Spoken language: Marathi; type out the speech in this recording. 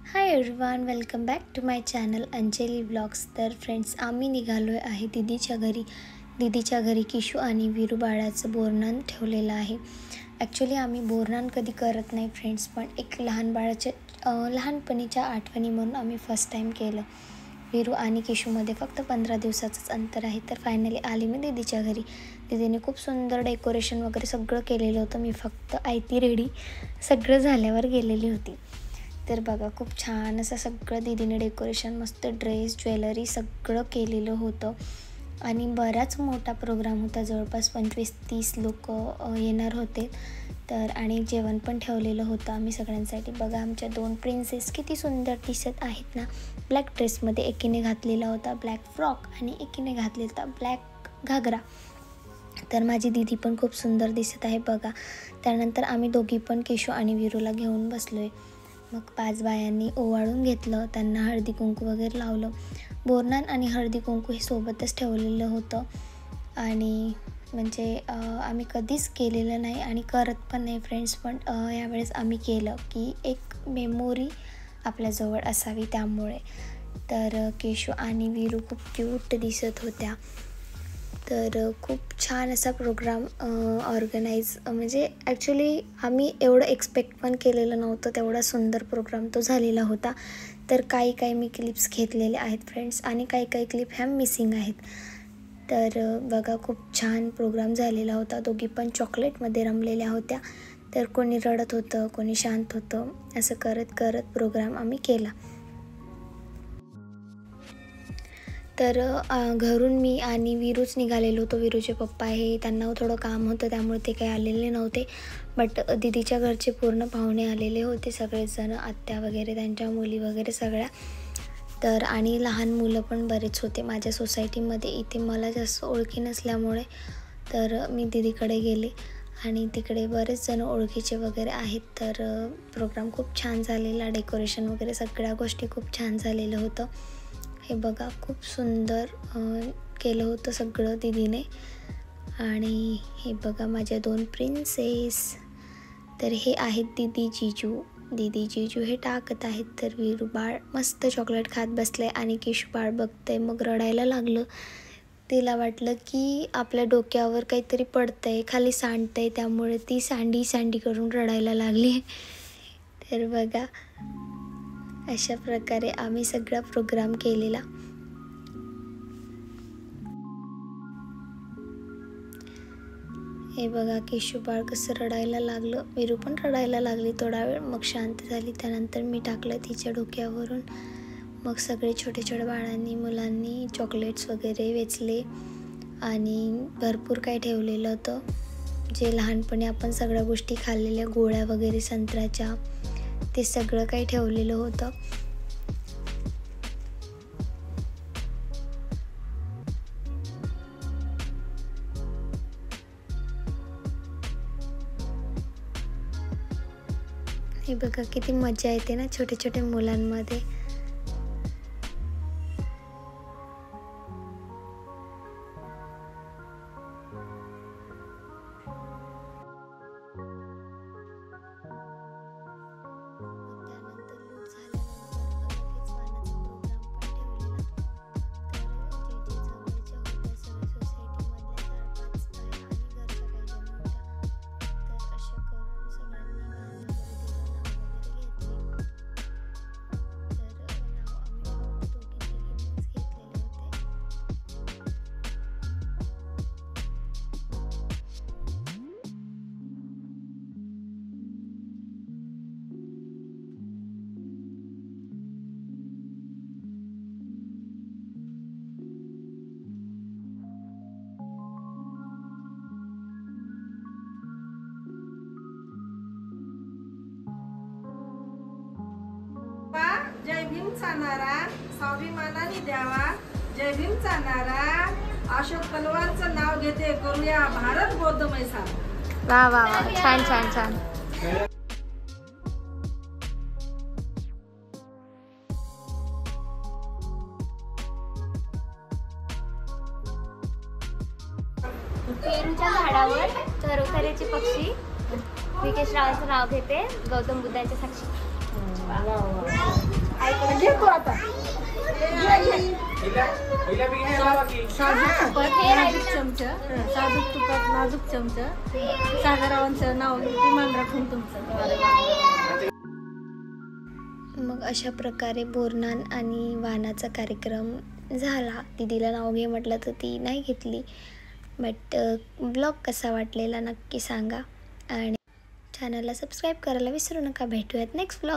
High everyone, welcome back to my channel Anjali blogs. तर फ्रेंड्स, आम्ही निघालो आहे दीदीच्या घरी किशू आणि वीरू बाळाचं बोरनान ठेवलेलं आहे। ॲक्च्युली आम्ही बोरनान कधी करत नाही फ्रेंड्स, पण एक लहानपणीच्या आठवणी म्हणून आम्ही फर्स्ट टाईम केलं। वीरू आणि किशूमध्ये फक्त 15 दिवसाचंच अंतर आहे। तर फायनली आली मी दीदीच्या घरी। दीदीने खूप सुंदर डेकोरेशन वगैरे सगळं केलेलं होतं। मी फक्त आयती रेडी सगळं झाल्यावर गेलेली होती। तर बघा, खूप छान असं सगळं दीदीने डेकोरेशन, मस्त ड्रेस, ज्वेलरी सगळं केलेलं होतं आणि बराच मोठा प्रोग्राम होता। जवळपास 25-30 लोक येणार होते। तर आणि जेवण पण ठेवलेलं होतं आम्ही सगळ्यांसाठी। बघा, आमच्या 2 प्रिन्सेस किती सुंदर दिसत आहेत ना। ब्लॅक ड्रेसमध्ये एकीने घातलेला होता ब्लॅक फ्रॉक आणि एकीने घातलेला होता ब्लॅक घागरा। तर माझी दीदी पण खूप सुंदर दिसत आहे बघा। त्यानंतर आम्ही दोघी पण किशू आणि वीरूला घेऊन बसलोय। मग 5 बायांनी ओवाळून घेतलं, त्यांना हळदी कुंकू वगैरे लावलं। बोरनान आणि हळदी कुंकू हे सोबतच ठेवलेलं होतं आणि म्हणजे आम्ही कधीच केलेलं नाही आणि करत पण नाही फ्रेंड्स, पण यावेळेस आम्ही केलं की एक मेमोरी आपल्याजवळ असावी त्यामुळे। तर केशू आणि वीरू खूप क्यूट दिसत होत्या। तर खूप छान असा प्रोग्राम ऑर्गनाईज, म्हणजे ॲक्च्युली आम्ही एवढं एक्सपेक्ट पण केलेलं नव्हतं, तेवढा सुंदर प्रोग्राम तो झालेला होता। तर काही मी क्लिप्स घेतलेले आहेत फ्रेंड्स आणि काही क्लिप ह्या मिसिंग आहेत। तर बघा, खूप छान प्रोग्राम झालेला होता। दोघी पण चॉकलेटमध्ये रमलेल्या होत्या। तर कोणी रडत होतं, कोणी शांत होतं, असं करत प्रोग्राम आम्ही केला। तर घरून मी आणि वीरूच निघालेलो होतो। वीरूचे पप्पा आहे, त्यांना थोडं काम होतं त्यामुळे ते काही आलेले नव्हते। बट दीदीच्या घरचे पूर्ण पाहुणे आलेले होते, सगळेजण, आत्या वगैरे, त्यांच्या मुली वगैरे सगळ्या। तर आणि लहान मुलं पण बरेच होते माझ्या सोसायटीमध्ये। इथे मला जास्त ओळखी नसल्यामुळे तर मी दीदीकडे गेले आणि तिकडे बरेच जण ओळखीचे वगैरे आहेत। तर प्रोग्राम खूप छान झालेला, डेकोरेशन वगैरे सगळ्या गोष्टी खूप छान झालेलं होतं। हे बघा, खूप सुंदर केलं होतं सगळं दीदीने। आणि हे बघा, माझ्या 2 प्रिन्सेस। तर हे आहेत दीदी जीजू हे टाकत आहेत। तर वीरू बाळ मस्त चॉकलेट खात बसले आणि किशू बाळ बघतंय, मग रडायला लागलं। तिला वाटलं की आपल्या डोक्यावर काहीतरी पडतंय, खाली सांडतंय, त्यामुळे ती सँडी करून रडायला लागली। तर बघा, अशा प्रकारे आम्ही सगळा प्रोग्राम केलेला। हे बघा, किशू बाळ कसं रडायला लागलं, वीरू पण रडायला लागली थोडा वेळ, मग शांत झाली। त्यानंतर मी टाकलं तिच्या डोक्यावरून। मग सगळे छोटे बाळांनी, मुलांनी चॉकलेट्स वगैरे वेचले आणि भरपूर काही ठेवलेलं होतं, जे लहानपणी आपण सगळ्या गोष्टी खाल्लेल्या, गोळ्या वगैरे संत्र्याच्या, ते सगळं काही ठेवलेलं होतं। हे बघा, किती मजा येते ना छोट्या मुलांमध्ये। जय भीमचा नारा स्वाभिमानाने द्यावा। जय भीमचा नारा अशोक तलवारचं नाव घेते, करूया भारत बौद्धमय साजरा। वा वा वा, छान। पेरूच्या झाडावर चरोतऱ्याचे पक्षी, विकेश रावाचं नाव घेते, गौतम बुद्धांच्या साक्षी। नाजूक चमचा, साजूक तुपात नाजूक चमचा, सागररावांचं नाव विमान राखून तुमचं. मग अशा प्रकारे बोरनान आणि वाणाचा कार्यक्रम झाला. दीदीला नाव घे म्हटलं तर ती नाही घेतली. बट ब्लॉग कसा वाटलेला नक्की सांगा आणि चॅनलला सबस्क्राईब करायला विसरू नका. भेटूयात नेक्स्ट ब्लॉग.